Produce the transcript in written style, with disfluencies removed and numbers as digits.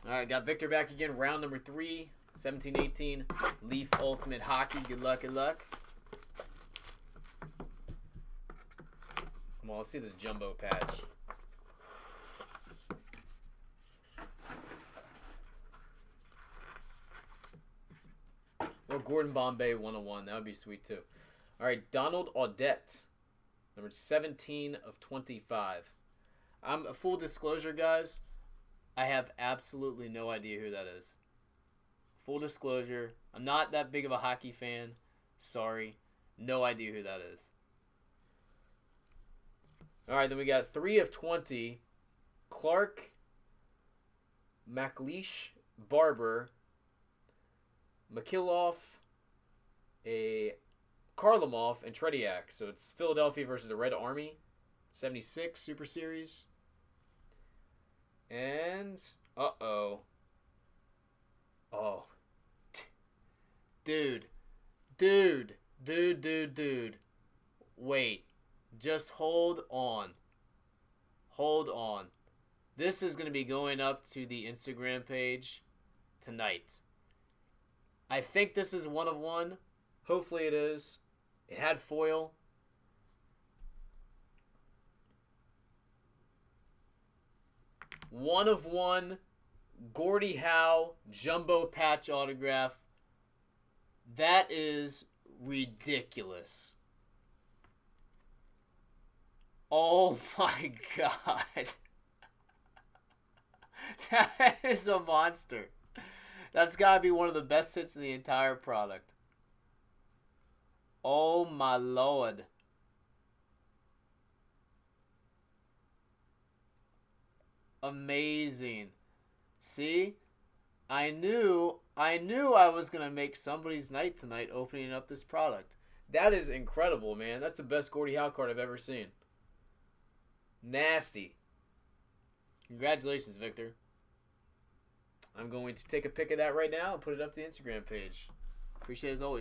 All right, got Victor back again. Round number 3, 17-18. Leaf Ultimate Hockey. Good luck, good luck. Come on, let's see this jumbo patch. Or Gordon Bombay 101. That would be sweet too. All right, Donald Audette. Number 17 of 25. Full disclosure, guys. I have absolutely no idea who that is. Full disclosure. I'm not that big of a hockey fan. Sorry. No idea who that is. All right, then we got 3 of 20. Clark, McLeish, Barber, Mikhailov, Karlamov, and Tretiak. So it's Philadelphia versus the Red Army. 76 Super Series. And, uh-oh. Oh. Dude. Wait. Just hold on. Hold on. This is going to be going up to the Instagram page tonight. I think this is 1 of 1. Hopefully it is. It had foil. One of 1. Gordie Howe jumbo patch autograph. That is ridiculous. Oh my god. That is a monster. That's got to be one of the best hits in the entire product. Oh my lord. Amazing. See? I knew I was going to make somebody's night tonight opening up this product. That is incredible, man. That's the best Gordie Howe card I've ever seen. Nasty. Congratulations, Victor. I'm going to take a pic of that right now and put it up to the Instagram page. Appreciate it as always.